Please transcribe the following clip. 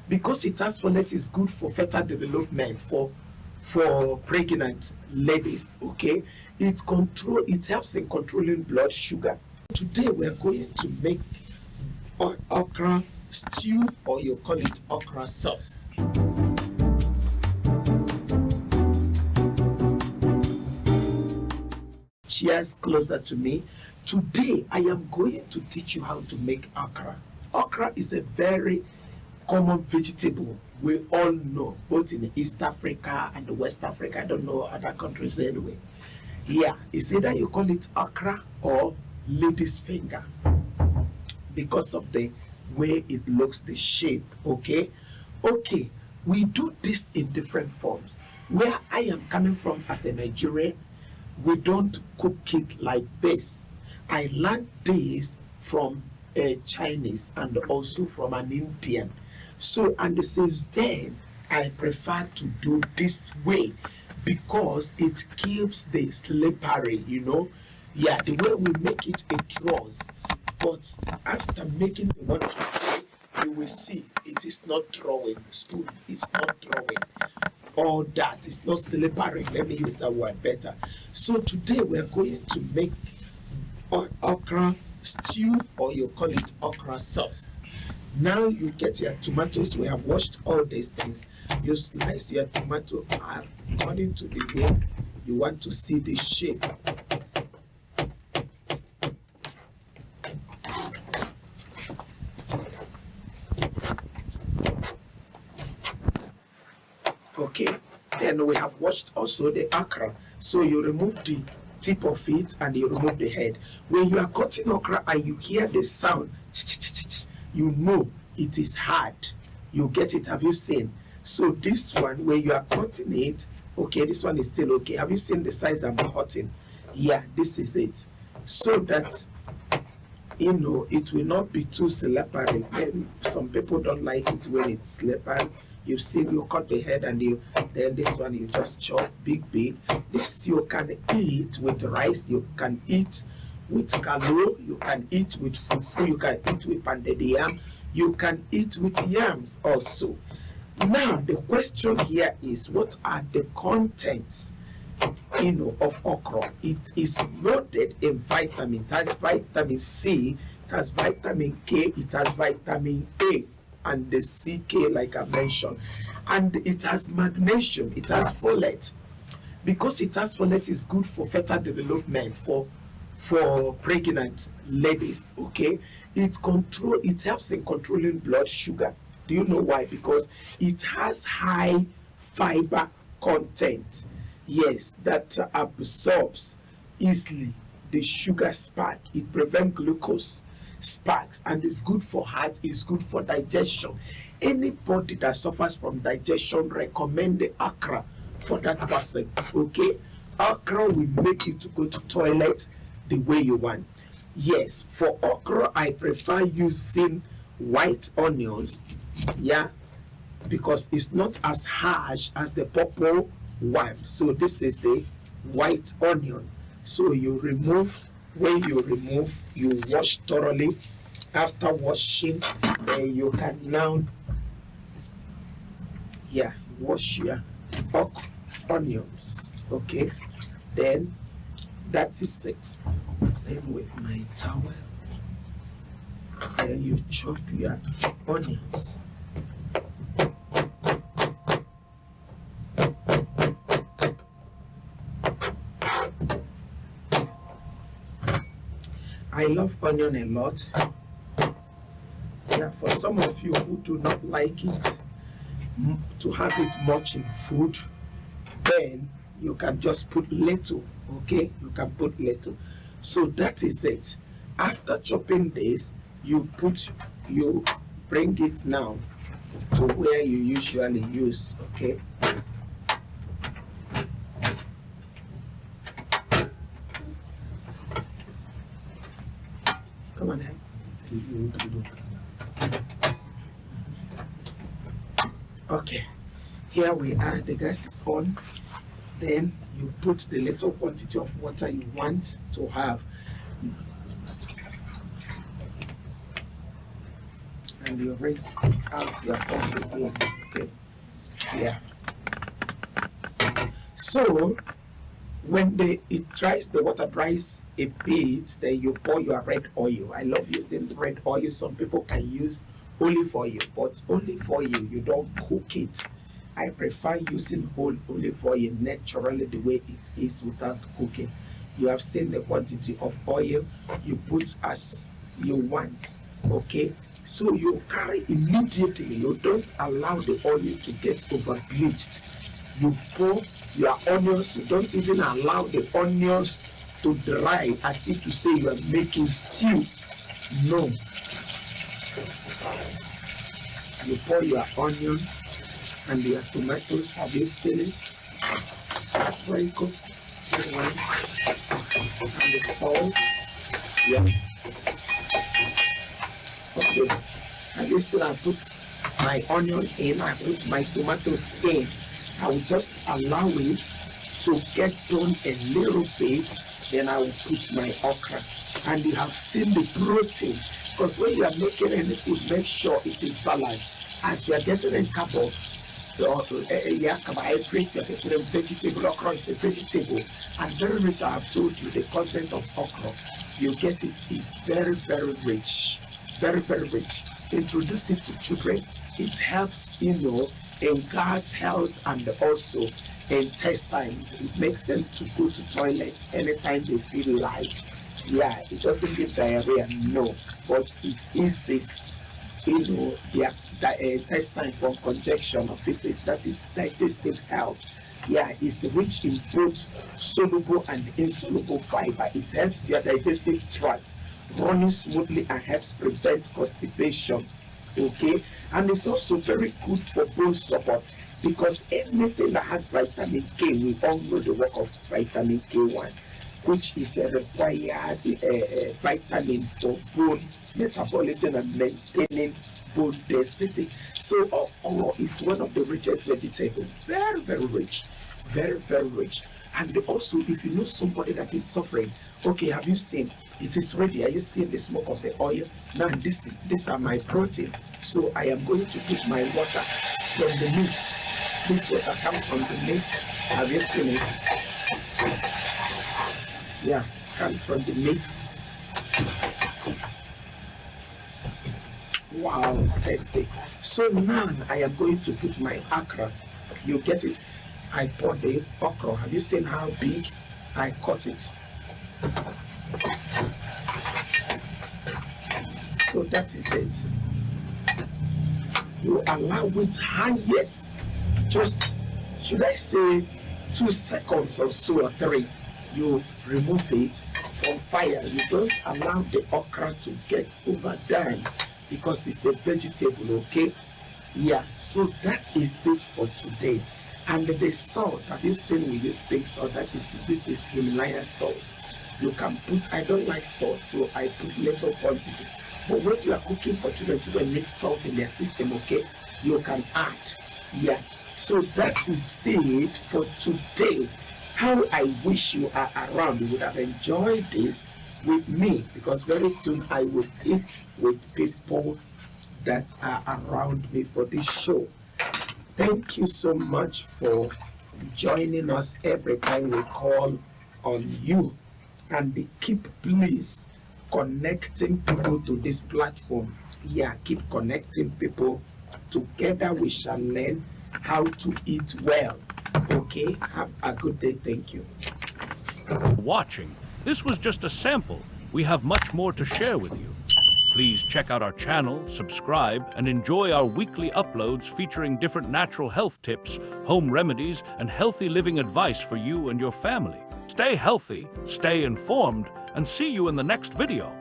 because it has folate is good for fetal development for pregnant ladies. Okay, it helps in controlling blood sugar. Today we are going to make okra stew, or you call it okra sauce. Chairs closer to me. Today I am going to teach you how to make okra. Okra is a very common vegetable we all know, both in East Africa and West Africa. I don't know other countries anyway. Yeah, it's either you call it okra or lady's finger because of the way it looks, the shape. Okay, we do this in different forms. Where I am coming from as a Nigerian, we don't cook it like this. I learned this from a Chinese and also from an Indian. So, and since then I prefer to do this way because it keeps the slippery, yeah, the way we make it draws. But after making the one today, you will see it is not drawing. Spoon, it's not drawing. All that is not slippery. Let me use that word better. So today we are going to make okra stew, or you call it okra sauce. Now you get your tomatoes. We have washed all these things. You slice your tomato according to the way you want to see the shape. Okay, then we have washed also the okra. So you remove the tip of it and you remove the head. When you are cutting okra and you hear the sound, you know it is hard. You get it? Have you seen? So this one, when you are cutting it, okay, this one is still okay. Have you seen the size I'm cutting? Yeah, this is it. So that it will not be too slippery. And some people don't like it when it's slippery. You see, you cut the head and then this one you just chop big. This you can eat with rice, you can eat with kalo, you can eat with fufu, you can eat with pounded yam, you can eat with yams also. Now the question here is, what are the contents of okra? It is loaded in vitamin. It has vitamin C, it has vitamin K, it has vitamin A and the CK like I mentioned, and it has magnesium, it has folate. Because it has folate, is good for fetal development for pregnant ladies. Okay, it helps in controlling blood sugar. Do you know why? Because it has high fiber content. Yes, that absorbs easily the sugar spike. It prevents glucose spikes, and it's good for heart, it's good for digestion. Anybody that suffers from digestion, recommend the okra for that person. Okay, okra will make you to go to toilet the way you want. Yes, for okra I prefer using white onions, yeah, because it's not as harsh as the purple one. So this is the white onion. So you remove, when you remove, you wash thoroughly. After washing, then you can now wash your onions. Okay, then that is it. Then with my towel, then you chop your onions. I love onion a lot. Yeah, for some of you who do not like it to have it much in food, then you can just put little. Okay, you can put little. So that is it. After chopping this, you bring it now to where you usually use. Okay, come on, help. Okay, here we are. The gas is on. Then you put the little quantity of water you want to have. and you rinse out your pot again. Okay, yeah. So when it dries, the water dries a bit, then you pour your red oil. I love using red oil. Some people can use olive oil, but olive oil, you don't cook it. I prefer using whole olive oil naturally the way it is without cooking. You have seen the quantity of oil you put as you want, okay? So you carry immediately. You don't allow the oil to get over bleached. You pour your onions. You don't even allow the onions to dry as if to say you are making stew. No. You pour your onion and your tomatoes. Have you seen it? Very good. And the salt. Yeah. Okay. And this I put my onion in. I put my tomatoes in. I will just allow it to get done a little bit. Then I will put my okra. And you have seen the protein. Because when you are making any food, make sure it is balanced. As you are getting in carbo, carbohydrate, you are getting vegetable. Okra is a vegetable. And very rich, I have told you, the content of okra, you get it is very, very rich. Very, very rich. Introduce it to children. It helps, in gut health and also intestines. It makes them to go to toilet anytime they feel like. Yeah, it doesn't give diarrhea, no, but it eases, their intestine from congestion of this. That is digestive health. Yeah, it's rich in both soluble and insoluble fiber. It helps your digestive tract running smoothly and helps prevent constipation. Okay, and it's also very good for bone support because anything that has vitamin K, we all know the work of vitamin K1, which is a required vitamin for bone metabolism and maintaining bone density. So okra is one of the richest vegetables. Very, very rich. Very, very rich. And also, if you know somebody that is suffering, okay, have you seen? It is ready. Are you seeing the smoke of the oil? Now, these are my protein. So I am going to put my water from the meat. This water comes from the meat. Have you seen it? Yeah, comes from the meat. Wow, tasty. So now I am going to put my okra. You get it? I pour the okra. Have you seen how big I cut it? So that is it. You allow it highest, just, should I say, 2 seconds or so or 3. You remove it from fire. You don't allow the okra to get overdone because it's a vegetable, okay? Yeah, so that is it for today. And the salt, have you seen we use pink salt? This is Himalayan salt. You can put, I don't like salt, so I put little quantity. But when you are cooking for children need salt in their system, okay, you can add. Yeah. So that is it for today. How I wish you are around. You would have enjoyed this with me because very soon I will eat with people that are around me for this show. Thank you so much for joining us every time we call on you. And keep, please, connecting people to this platform. Yeah, keep connecting people. Together we shall learn how to eat well. Okay, have a good day. Thank you. Watching. This was just a sample. We have much more to share with you. Please check out our channel, subscribe, and enjoy our weekly uploads featuring different natural health tips, home remedies, and healthy living advice for you and your family. Stay healthy, stay informed, and see you in the next video.